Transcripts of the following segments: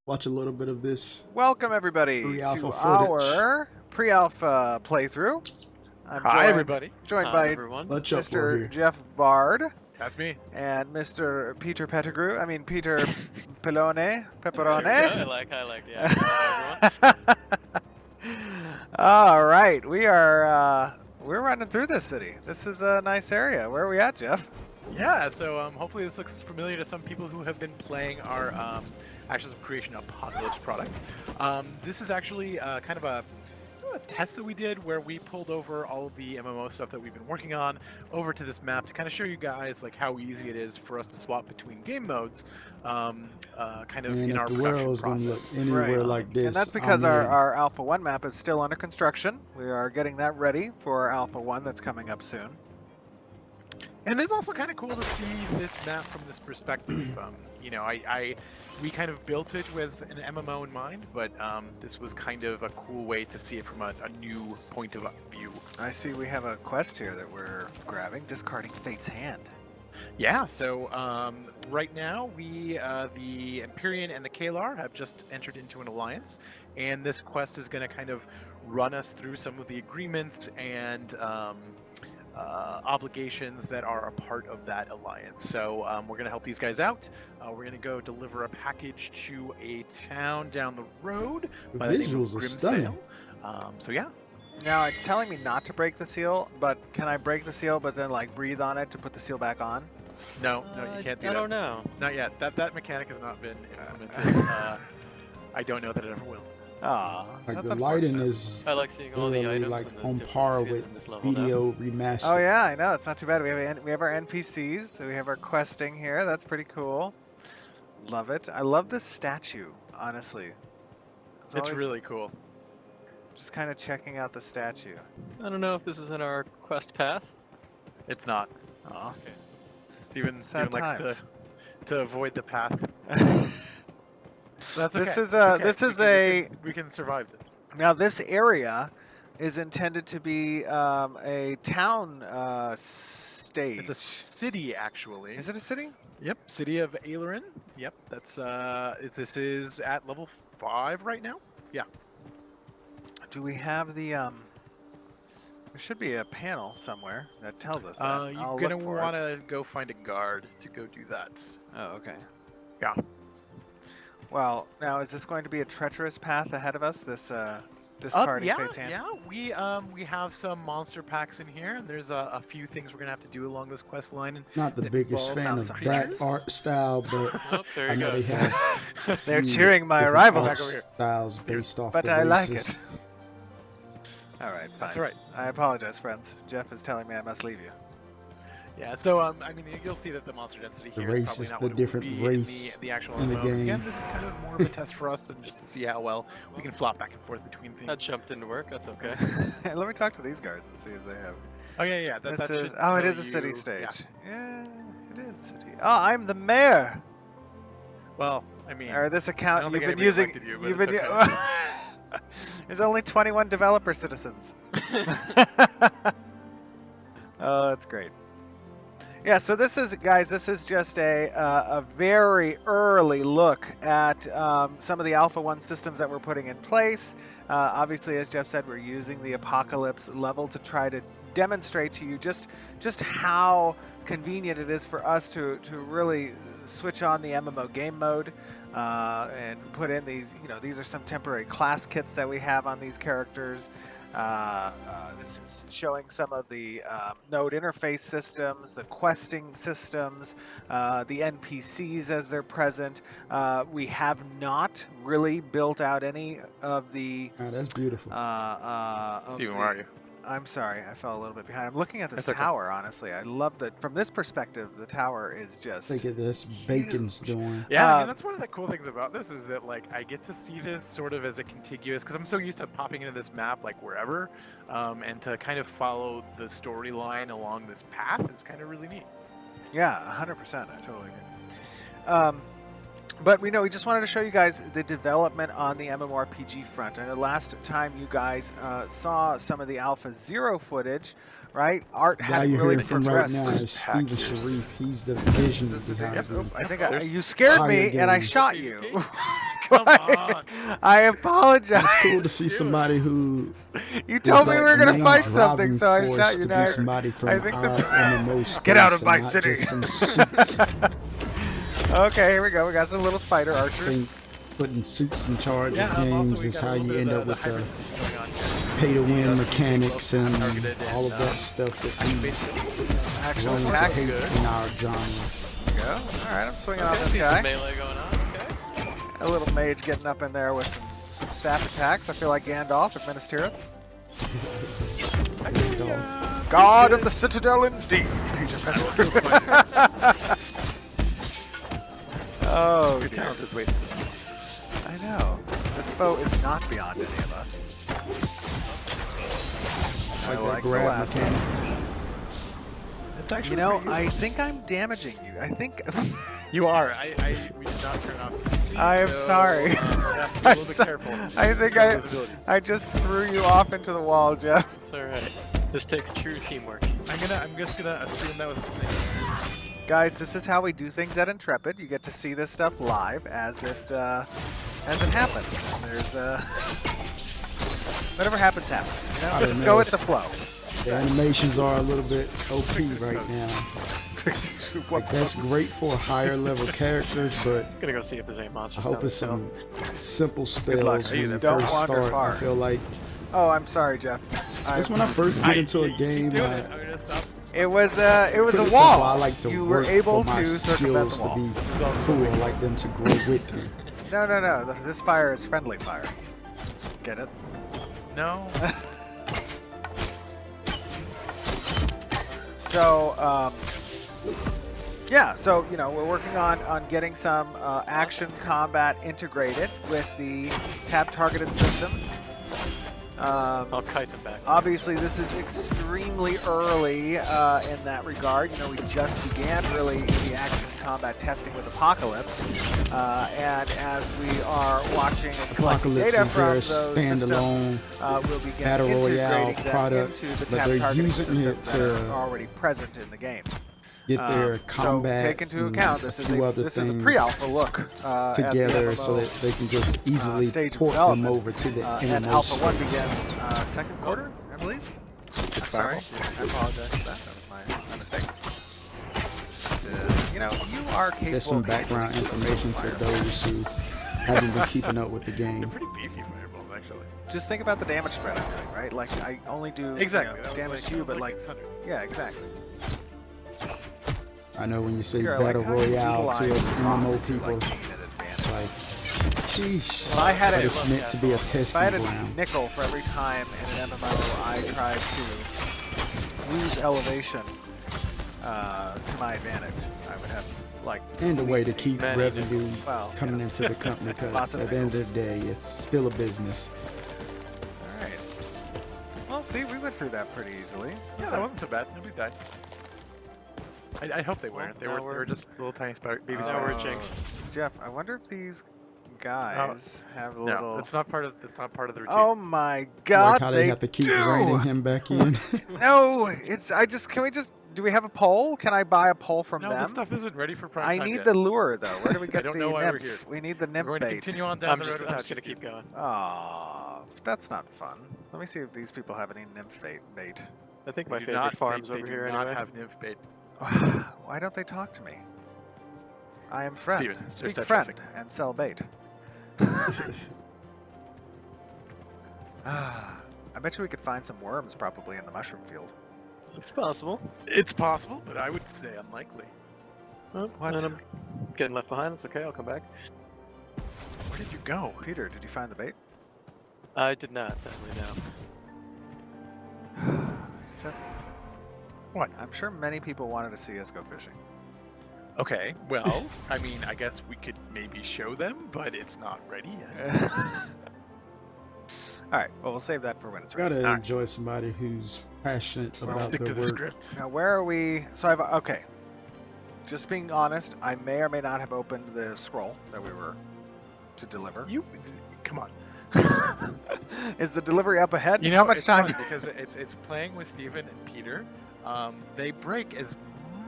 watch a little bit of this. Welcome everybody Pre-alpha to footage. our pre-alpha playthrough. I'm Hi, everybody. joined Hi, by everyone. ClutchUproar Mr. here. Jeff Bard That's me. and Mr. Peter Pettigrew. I mean Peter Pepperone. I like, yeah. Hi, everyone. All right, we're running through this city. This is a nice area. Where are we at, Jeff? Yeah, so hopefully this looks familiar to some people who have been playing our Actions of Creation Apocalypse product. This is actually kind of a test that we did where we pulled over all of the MMO stuff that we've been working on over to this map to kind of show you guys like how easy it is for us to swap between game modes kind of And in our if the production world's gonna look process. anywhere Right. like this, And that's because I'm in. our Alpha 1 map is still under construction. We are getting that ready for Alpha 1 that's coming up soon. And it's also kind of cool to see this map from this perspective. You know, we kind of built it with an MMO in mind, but this was kind of a cool way to see it from a new point of view. I see we have a quest here that we're grabbing, discarding Fate's Hand. Yeah, so right now we, the Empyrean and the Kalar have just entered into an alliance, and this quest is going to kind of run us through some of the agreements and obligations that are a part of that alliance. So we're going to help these guys out. We're going to go deliver a package to a town down the road The by the name of visuals are stunning. Grimsail. So yeah. Now it's telling me not to break the seal, but can I break the seal but then like breathe on it to put the seal back on? No, you can't do that. I don't know. Not yet. That mechanic has not been implemented. I don't know that it ever will. Aw, Like that's the lighting unfortunate. is I like seeing all the literally items like and the on different par skins with in this level now. video remastered. Oh yeah, I know, it's not too bad. We have our NPCs, so we have our questing here. That's pretty cool. Love it. I love this statue, honestly. It's always really cool. just kind of checking out the statue. I don't know if this is in our quest path. It's not. Aw. Steven Sad likes times. to avoid the path. That's okay. This is It's okay. this is we can survive this. now this area is intended to be a town stage. It's a city, actually. Is it a city? Yep, city of Aileron. Yep, that's this is at level 5 right now. Yeah. Do we have the there should be a panel somewhere that tells us that. I'll You're gonna look for want it. to go find a guard to go do that. Oh, okay. Yeah. Well, now is this going to be a treacherous path ahead of us? This discarding Fate's Hand. Yeah. We have some monster packs in here, and there's a few things we're gonna have to do along this quest line. And Not the that biggest involve fan of some that creatures. art style, but Oh, there I he know goes. they have They're few cheering my different arrival. art Back over here. styles based off But the I like races. it. All right, fine. That's all right. I apologize, friends. Jeff is telling me I must leave you. Yeah, so I mean, you'll see that the monster density The here is race probably is not the what it would different be race in the actual in the MMO. 'Cause Again, game. this is kind of more of a test for us, and just to see how well we can flop back and forth between things. That jumped into work. That's okay. Hey, let me talk to these guards and see if they have. Oh yeah. That This should is oh, it tell is a city you- stage. Yeah. Yeah, it is city. Oh, I'm the mayor. Well, I mean, Or this I account don't you've think been anybody using. elected you, but You've it's been. okay. There's only 21 developer citizens. Oh, that's great. Yeah, so this is, guys, this is just a very early look at some of the Alpha 1 systems that we're putting in place. Obviously, as Jeff said, we're using the Apocalypse level to try to demonstrate to you just how convenient it is for us to really switch on the MMO game mode and put in these, these are some temporary class kits that we have on these characters. This is showing some of the node interface systems, the questing systems, the NPCs as they're present. We have not really built out any of the... Oh, that's beautiful. Steven, where are you? I'm sorry, I fell a little bit behind. I'm looking at this That's okay. tower, honestly. I love that. From this perspective, the tower is just... Look at this, Bacon's doing. Yeah, I mean, that's one of the cool things about this is that like I get to see this sort of as a contiguous, because I'm so used to popping into this map like wherever, and to kind of follow the storyline along this path is kind of really neat. Yeah, 100%. I totally agree. But we just wanted to show you guys the development on the MMORPG front. And the last time you guys saw some of the Alpha Zero footage, right? Art Guy hadn't you're really hearing from right progressed. now is Steven Sharif. He's the vision behind Yep, the I think you scared me Higher and I game. shot you. Come on. I apologize. It's cool to see somebody who You told me we were gonna main fight something, driving so I force shot you to be down. somebody from I think our the- MMO space Get out of and my not city. just some suit. Okay, here we go. We got some little spider I archers. think putting suits in charge Yeah, of also games we is got a how little you bit end of up the with hybrid the system going on here. pay-to-win See us mechanics being and targeted all of and, that stuff that we basically. Actual learn to attack. hate good. in our genre. Go. All right, I'm swinging on Okay, I this see some guy. melee going on. Okay. A little mage getting up in there with some staff attacks. I feel like Gandalf at Minas Tirith. There you go. God of the Citadel indeed, Peter Pettigrew. Oh, Your dear. talent is wasted. I know. This foe is not beyond any of us. I Like that like the grab last one. mechanic. It's actually You know, pretty I useful. think I'm damaging you. I think You are. We did not turn off. I am sorry. You have to be a I'm little bit so- careful. I think with those abilities. I just threw you off into the wall, Jeff. It's alright. This takes true teamwork. I'm just gonna assume that was a mistake. Guys, this is how we do things at Intrepid. You get to see this stuff live as it happens. And there's whatever happens, happens. You know, I don't just know. go with the flow. The animations are a little bit OP right now. What Like, that's great for higher level characters, but I'm gonna go see if there's any I monsters. hope down it's the hill. some simple luck. spells Hey, when you don't first wander start. far. I feel like Oh, I'm sorry, Jeff. that's when I first get into a You game. keep doing I- it. I'm gonna stop. It was a Pretty simple, wall. I like to You were work able for my to circumvent the skills wall. to be cool. I like them to grow with me. No. This fire is friendly fire. Get it? No. So, yeah, so, you know, we're working on getting some action combat integrated with the tab-targeted systems. I'll kite them back. Obviously, this is extremely early in that regard. You know, we just began really the action combat testing with Apocalypse, and as we are watching and collecting Apocalypse data is from their those standalone systems, we'll begin Battle Royale integrating them product, into the but they're tab-targeting using it systems that to are already present in the game. get their combat So take into and account a this is few a other this is a things pre-alpha look at the together so MMO, that they can just easily stage of port them development. over to the And MMO Alpha 1 space. begins second quarter, I believe. I'm sorry. I apologize for that. That was my mistake. You know, you are capable There's some of background handling information for fireballs. those who haven't been keeping up with the They're game. pretty beefy fireballs, actually. Just think about the damage spread I'm doing, right? Like, I only do Exactly. you know, that was damage like, to you, that was but like, 600. yeah, exactly. I know when you say You're Battle like, how do you Royale to utilize us MMO props to, people, like, gain an advantage? it's like, sheesh. Well, I had But a- it's meant to be a If I had testing a ground. nickel for every time in an MMO I tried to use elevation to my advantage, I would have like And a at way least to keep many revenue nickels. Well, coming yeah. into the company Lots because of at the end of the day, it's still a business. All right. Well, see, we went through that pretty easily. Yeah, that wasn't so bad. Nobody died. I hope they weren't. They now were we're- just little tiny baby Now spiders. we're jinxed. Jeff, I wonder if these guys have a little. No, it's not part of. It's not part of the routine. Oh my God! Like how they have to keep reining him back in. No, it's. I just. Can we just? Do we have a poll? Can I buy a poll from no, them? this stuff isn't ready for prime I time need yet. the lure though. Where do we get don't the know why we're nymph? here. We need the We're nymph going to bait. continue on down I'm the just road gonna without you, keep going. Aw, that's not fun. Let me see if these people have any nymph bait. I think They my do favorite not- farm's they over do here not anyway. have nymph bait. Why don't they talk to me? I am friend. Steven, they're Speak set friend dressing. and sell bait. I bet you we could find some worms probably in the mushroom field. It's possible. It's possible, but I would say unlikely. Oh, What? And I'm getting left behind. It's okay. I'll come back. Where did you go? Peter, did you find the bait? I did not, sadly, no. Jeff? What? I'm sure many people wanted to see us go fishing. Okay, well, I mean, I guess we could maybe show them, but it's not ready yet. All right, well, we'll save that for when it's ready. Gotta Alright. enjoy somebody who's passionate Let's about stick their to the work. script. Now, where are we? So I've okay. Just being honest, I may or may not have opened the scroll that we were to deliver. You, come on. Is the delivery up ahead? You know How much it's time? fun because it's playing with Steven and Peter. They break as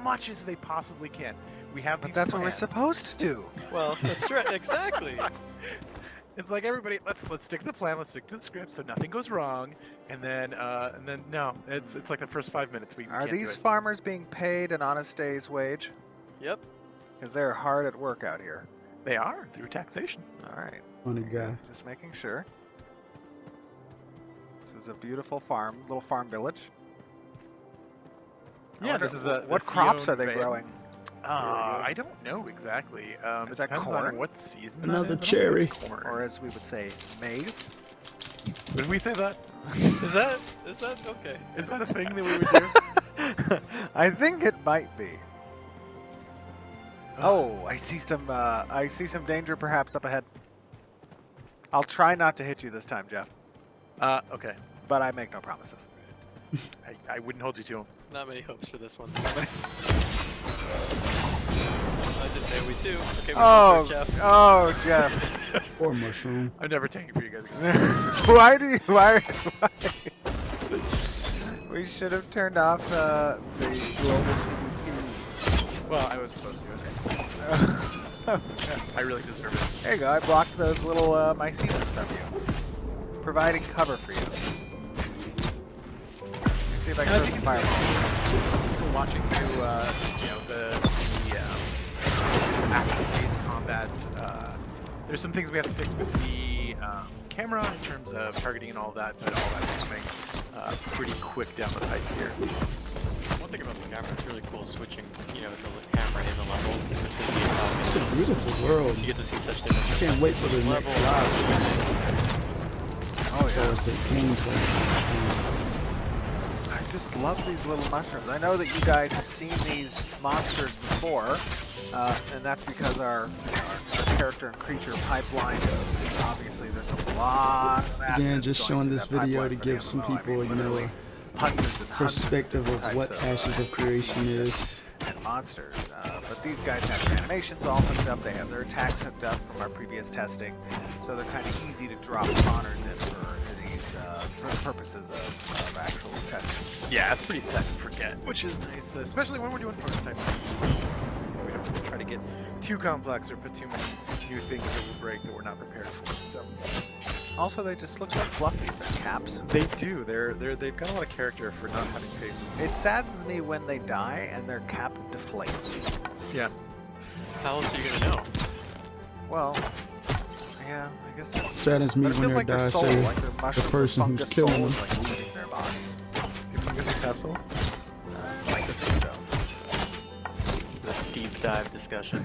much as they possibly can. We have But these that's what we're plans. supposed to do. Well, that's right. Exactly. It's like everybody, let's stick to the plan, let's stick to the script, so nothing goes wrong, and then no, it's like the first 5 minutes we Are can't do these it. farmers being paid an honest day's wage? Yep. Because they're hard at work out here. They are through taxation. All right. Funny guy. Just making sure. This is a beautiful farm, little farm village. I Yeah, wonder this is the what crops are they Fion growing? I don't know exactly. Is It that depends corn? on what season. that Another is. I don't think cherry. it's corn. Or as we would say, maize? Did we say that? Is that okay? Is that a thing that we would do? I think it might be. Oh, I see some danger perhaps up ahead. I'll try not to hit you this time, Jeff, Okay. but I make no promises. I wouldn't hold you to him. Not many hopes for this one. I did AoE too. Okay, we Oh, Jeff. oh, Jeff. Or mushroom. I'm never taking for you guys again. Why? We should have turned off the global PvP. Well, I was supposed to. I really deserve it. There you go. I blocked those little mycenas from you, providing cover for you. Let me see if I can As throw you some can fire. see, people watching through, the action-based combat, there's some things we have to fix with the camera in terms of targeting and all that, but all that's coming pretty quick down the pipe here. One thing about the camera, it's really cool switching, the camera in the level between the It's a beautiful world. You get to see such different Can't wait for the next level. live. Oh So yeah. it's the gameplay. I just love these little mushrooms. I know that you guys have seen these monsters before, and that's because our character and creature pipeline. Obviously, there's a lot of assets. Again, just going showing through this that video pipeline to for the give some MMO. I people, mean, literally hundreds and hundreds perspective of types what Ashes of Creation NPCs is. and monsters. But these guys have their animations all hooked up. They have their attacks hooked up from our previous testing, so they're kind of easy to drop spawners in for these for the purposes of actual testing. Yeah, it's pretty set and forget, which is nice, especially when we're doing prototypes. We don't try to get too complex or put too many new things that will break that we're not prepared for. So Also, they just look so fluffy. Their caps. they do. They've got a lot of character for not having faces. It saddens me when they die and their cap deflates. Yeah. How else are you gonna know? Well, yeah, I guess. Saddens me But it when feels they like their die, soul, say like their mushroom, person who's fungus killing soul them. is like leaving their bodies. You funguses have souls? I like to think so. It's a deep dive discussion.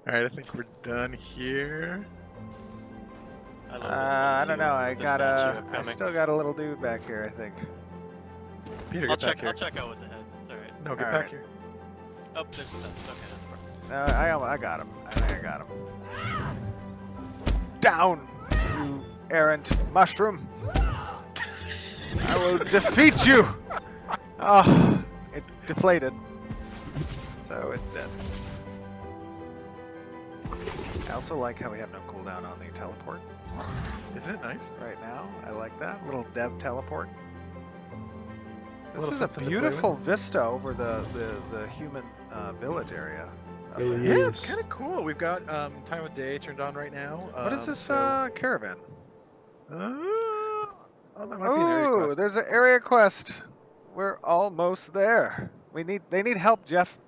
All right, I think we're done here. I don't know. I still got a little dude back here. I think. Peter, I'll get back here. check out what's ahead. It's alright. No, get All back right. here. Oh, there's the fence. Okay, that's perfect. I got him. I think I got him. Down, you errant mushroom! I will defeat you. Oh, it deflated, so it's dead. I also like how we have no cooldown on the teleport Isn't it nice? right now. I like that little dev teleport. This Little is a something to play beautiful with. vista over the human village area. up Really there. Yeah, it's Yes. kind of cool. We've got time of day turned on right now. What is this so- caravan? oh, that might be an area Oh, quest. there's an area quest. We're almost there. They need help, Jeff.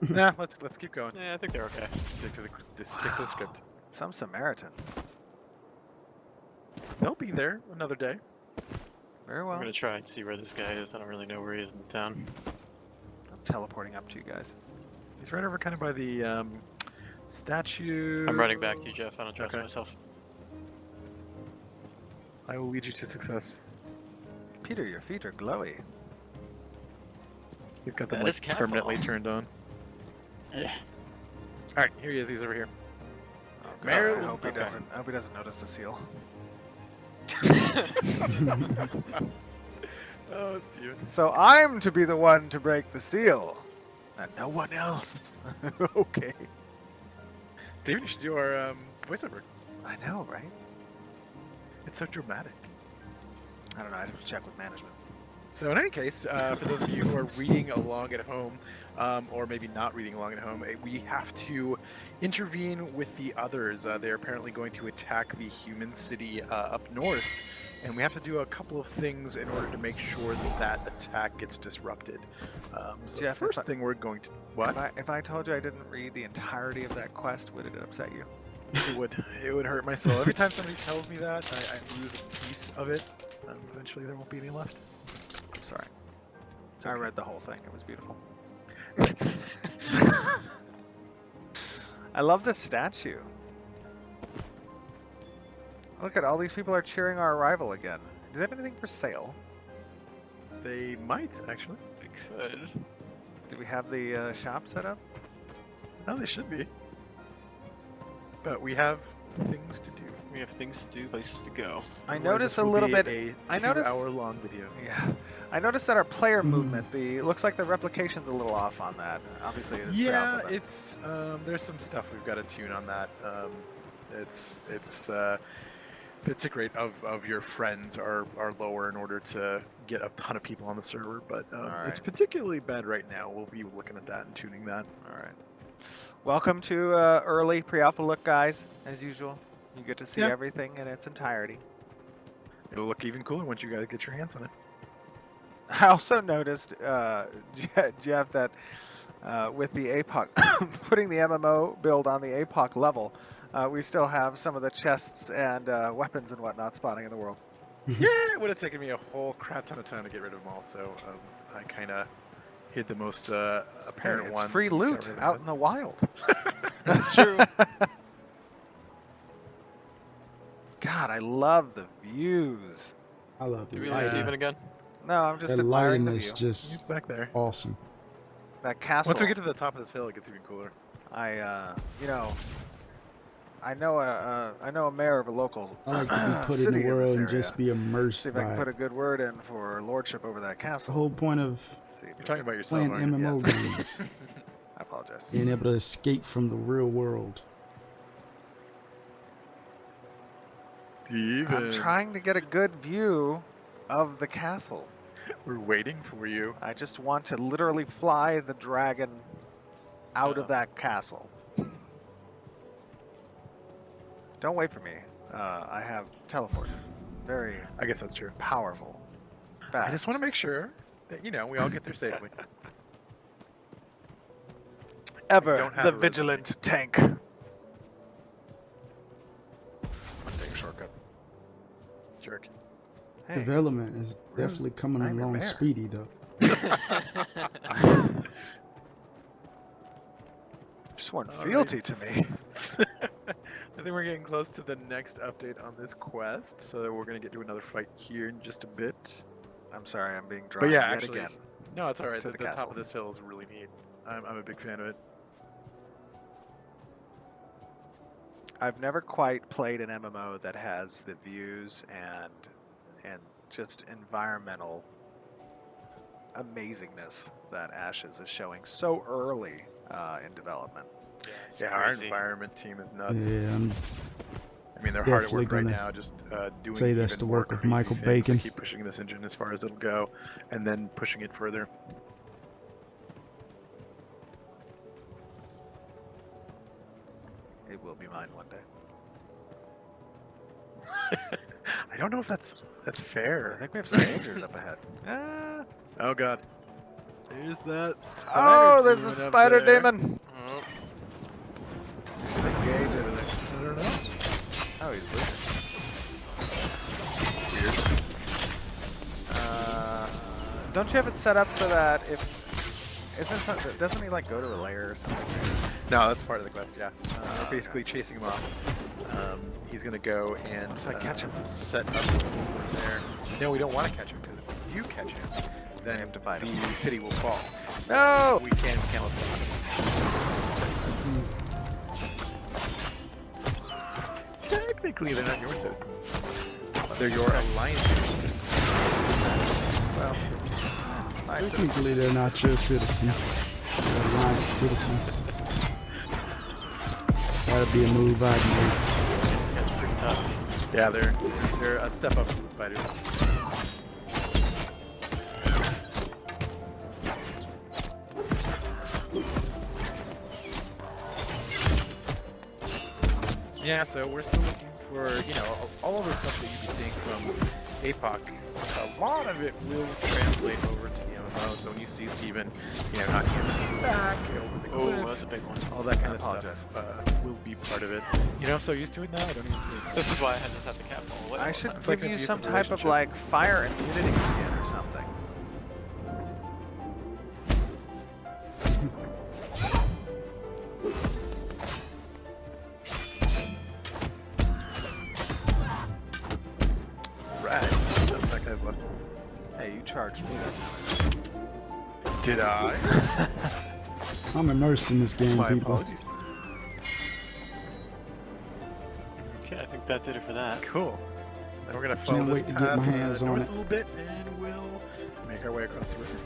Nah, let's keep going. Yeah, I think they're okay. Stick to the script. Some Samaritan. They'll be there another day. Very I'm well. gonna try and see where this guy is. I don't really know where he is in the town. I'm teleporting up to you guys. He's right over kind of by the statue. I'm running back to you, Jeff. I don't trust Okay. myself. I will lead you to success. Peter, your feet are glowy. He's got them That is like permanently careful. turned on. Yeah. All right, here he is. He's over here. Oh, God, Maryland- I hope he okay. doesn't. I hope he doesn't notice the seal. Oh, Steven. So I'm to be the one to break the seal, and no one else. Okay. Steven, you should do our voiceover. I know, right? It's so dramatic. I don't know. I have to check with management. So in any case, for those of you who are reading along at home, or maybe not reading along at home, we have to intervene with the others. They're apparently going to attack the human city up north. And we have to do a couple of things in order to make sure that that attack gets disrupted. So Jeff, the first thing we're going to... What? If I told you I didn't read the entirety of that quest, would it upset you? It would hurt my soul. Every time somebody tells me that, I lose a piece of it. Eventually there won't be any left. I'm sorry. I read the whole thing. It was beautiful. I love the statue. Look at all these people are cheering our arrival again. Do they have anything for sale? They might, actually. They could. Do we have the shop set up? No, they should be. But we have things to do. We have things to do, places to go. I Otherwise, noticed this a will little be bit. A I noticed. 2-hour-long video. Yeah, I noticed that our player movement. The looks like the replication's a little off on that. Obviously, it's Yeah, pre-alpha, but- it's there's some stuff we've got to tune on that. It's the tick rate of your friends are lower in order to get a ton of people on the server, but it's particularly bad right now. We'll be looking at that and tuning that. All right. Welcome to early pre-alpha look, guys. As usual, you get to see Yeah. everything in its entirety. It'll look even cooler once you guys get your hands on it. I also noticed, Jeff, that with the APOC, putting the MMO build on the APOC level, we still have some of the chests and weapons and whatnot spawning in the world. Yeah, it would have taken me a whole crap ton of time to get rid of them all, so I kind of hit the most apparent Hey, it's ones. free and got loot rid of out those. in the wild. That's true. God, I love the views. I love Did it. we Yeah. lose Steven again? No, I'm just That admiring lighting the is view. just He's back there. awesome. That castle. Once we get to the top of this hill, it gets even cooler. I know a mayor of a local I like to be put in city the this world and area. just be immersed See if I by can it. put a good word in for lordship over that The castle. whole point of See if You're talking about yourself, playing aren't you? MMO Yes. games, I apologize. being able to escape from the real world. Steven. I'm trying to get a good view of the castle. We're waiting for you. I just want to literally fly the dragon out of that castle. Don't wait for me. I have teleport. Very I guess that's true. powerful. I Fast. just want to make sure that, we all get there safely. Ever don't have the a resume. vigilant tank. I'm gonna take a shortcut. Jerk. Hey, Development is definitely coming I'm your along mayor. speedy, though. just want All fealty right. to me. I think we're getting close to the next update on this quest, so we're going to get to another fight here in just a bit. I'm sorry, I'm being drawn But yeah, yet actually, again. no, it's all right. to The the top castle. of this hill is really neat. I'm a big fan of it. I've never quite played an MMO that has the views and just environmental amazingness that Ashes is showing so early in development. Yeah, it's Yeah, our crazy. environment team is nuts. Yeah, I mean, they're hard at definitely work right gonna now, just doing say that's even the more work of crazy Michael things. Bacon. They keep pushing this engine as far as it'll go, and then pushing it further. It will be mine one day. I don't know if that's I fair. think we have some dangers up ahead. Ah. Oh god. There's that spider Oh, there's a demon up spider there. demon. Oh, We should engage it. I don't know. Oh, he's losing. Weird. Don't you have it set up so that if doesn't he like go to a lair or something? No, that's part of the quest, yeah. We're basically chasing him off. He's gonna go and If I catch him. set up there. No, we don't want to catch him, because if you catch him, then have to fight him. the city will fall. So No! we can't let them Technically, they're not your citizens. They're your alliance's citizens. Well, nice. Technically, they're not your citizens. They're alliance citizens. That'd be a move I'd make. these guys are pretty tough. Yeah, they're a step up from the spiders. Yeah, so we're still looking for, you know, all of the stuff that you'd be seeing from APOC. A lot of it will translate over to the MMO. So when you see Steven, you know, knocking his back, over the cliff, that's a big one. all that kind of apologize. stuff will be part of it. You know, I'm so used to it now, I don't even see it. This is why I had to set the cap all the way. I should It's give like an you some abusive type of relationship. like fire immunity skin or something. Right. That guy's left. Hey, you charged me. Did I? I'm immersed in this game, My people. apologies. Okay, I think that did it for that. Cool. Then we're gonna follow Can't this wait to get path my hands on north it. a little bit, and we'll make our way across the river.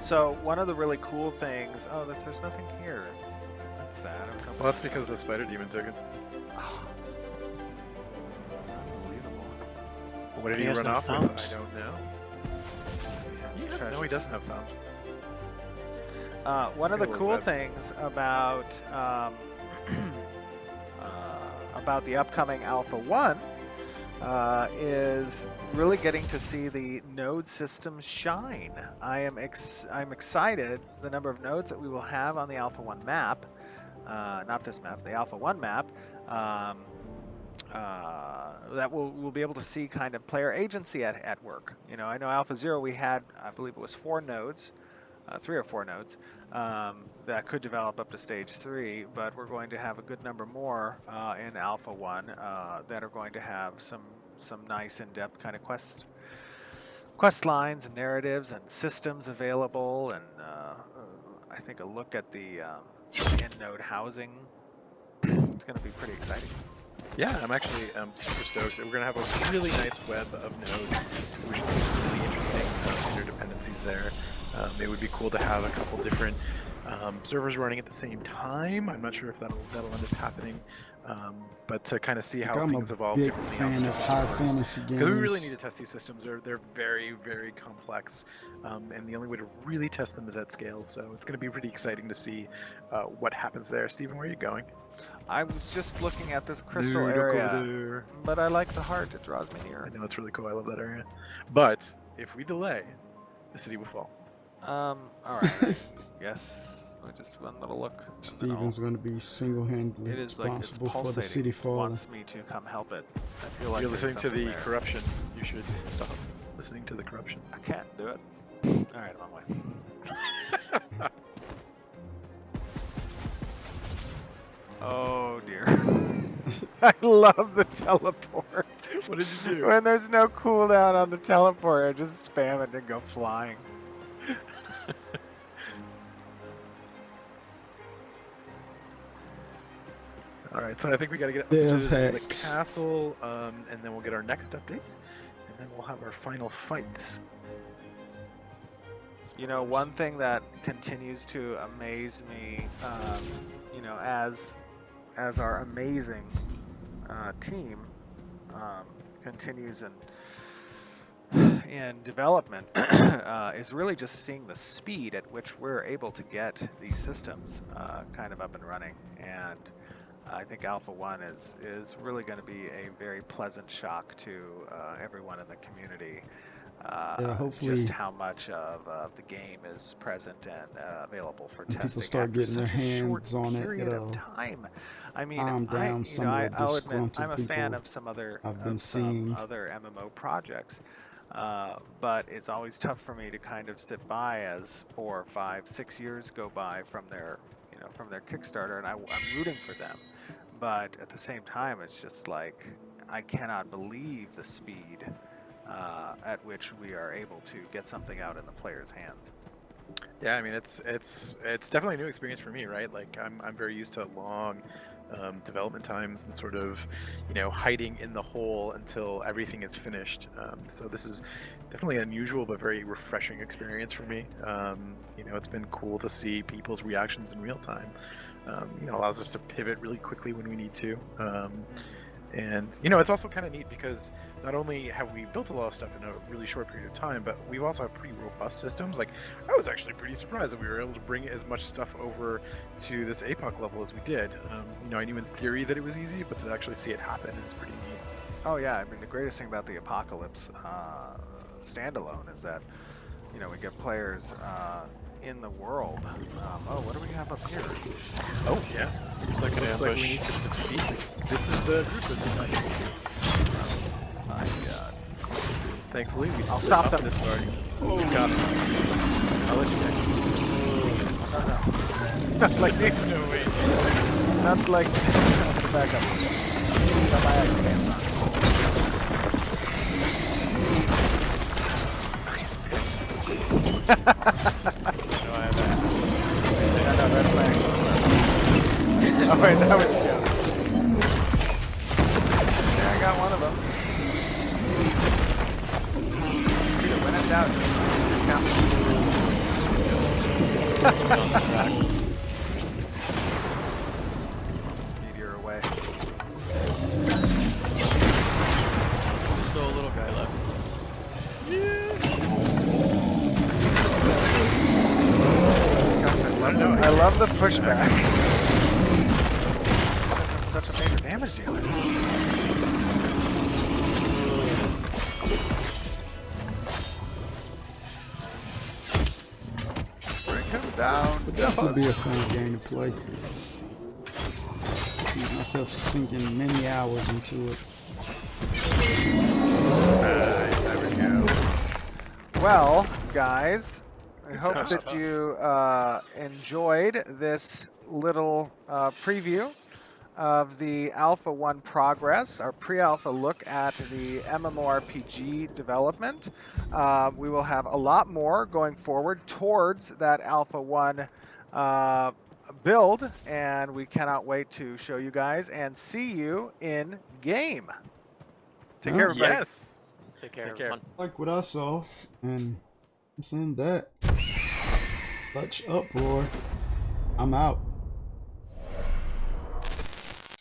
So one of the really cool things. Oh, there's nothing here. That's sad. I was hoping Well, that's because the spider demon took it. unbelievable. What did He he has run no off with? thumbs. I don't know. He has No, he treasures. doesn't have thumbs. One of the Cool, cool web. things about the upcoming Alpha 1 is really getting to see the node system shine. I'm excited the number of nodes that we will have on the Alpha 1 map, not this map, the Alpha 1 map, that we'll be able to see kind of player agency at work. You know, I know Alpha 0 we had, I believe it was 4 nodes, 3 or 4 nodes, that could develop up to stage 3, but we're going to have a good number more in Alpha 1 that are going to have some nice in-depth kind of quest lines and narratives and systems available, and I think a look at the in-node housing. It's going to be pretty exciting. Yeah, I'm actually super stoked. We're going to have a really nice web of nodes, so we should see some really interesting interdependencies there. It would be cool to have a couple different servers running at the same time. I'm not sure if that'll end up happening, but to kind of see how I'm things a evolve big differently on fan of different high servers. fantasy games. Because we really need to test these systems. They're very, very complex, and the only way to really test them is at scale. So it's going to be pretty exciting to see what happens there. Steven, where are you going? I was just looking at this crystal Dude, look over area, there. but I like the heart. It draws me I near. know, it's really cool. I love that area. But if we delay, the city will fall. All right. Yes. I just one little look. and then I'll- Steven's going to be single-handedly It is like it's responsible for pulsating. the city It falling. wants me to come help it. I feel like You're there's listening to something the there. corruption. You should stop listening to the corruption. I can't do it. All right, I'm on my way. Oh dear. I love the teleport. What did you do? When there's no cooldown on the teleport, I just spam it and go flying. All right, so I think we got to get up Dev to the hacks. castle, and then we'll get our next updates, and then we'll have our final fights. You know, one thing that continues to amaze me, you know, as our amazing team continues in development, is really just seeing the speed at which we're able to get these systems kind of up and running. And I think Alpha 1 is really going to be a very pleasant shock to everyone in the community. Yeah, hopefully just how much of the game is present and available for when people testing start after getting their such a short hands on it, period it'll of time. I mean, calm down some of the I'll admit disgruntled I'm a fan people of some other I've been seeing. other MMO projects, but it's always tough for me to kind of sit by as 4, 5, 6 years go by from their Kickstarter, and I'm rooting for them. But at the same time, it's just like I cannot believe the speed at which we are able to get something out in the player's hands. Yeah, I mean it's definitely a new experience for me, right? Like I'm very used to long development times and sort of, you know, hiding in the hole until everything is finished. So this is definitely unusual but very refreshing experience for me. You know, it's been cool to see people's reactions in real time. You know, allows us to pivot really quickly when we need to. And you know, it's also kind of neat because not only have we built a lot of stuff in a really short period of time, but we also have pretty robust systems. Like, I was actually pretty surprised that we were able to bring as much stuff over to this APOC level as we did. You know, I knew in theory that it was easy, but to actually see it happen is pretty neat. Oh yeah, I mean the greatest thing about the Apocalypse standalone is that, you know, we get players in the world. Oh, what do we have up here? Oh yes, Looks like an looks like we ambush. need to defeat. This is the group that's in my My God. Thankfully, we I'll split stop up them. this party. You got it. I'll let you take. No, no. Like this. No way. Not like. I'm gonna back up. Got my ice pants on. Ice pants. No, I have that. No, that's my actual. Oh wait, that was a joke. Yeah, I got one of them. When in doubt, just count. On this rack. This meteor away. There's still a little guy left. Gosh, I love the pushback. That's such a major damage dealer. Bring him down. Would definitely be a fun game to play. See myself sinking many hours into it. There we go. Well, guys, I hope that you enjoyed this little preview of the Alpha 1 progress, our pre-alpha look at the MMORPG development. We will have a lot more going forward towards that Alpha 1 build, and we cannot wait to show you guys and see you in game. Take care, everybody. Yes. Take care, Take care. everyone. Like what I saw, and I'm saying that. Clutch Uproar. I'm out.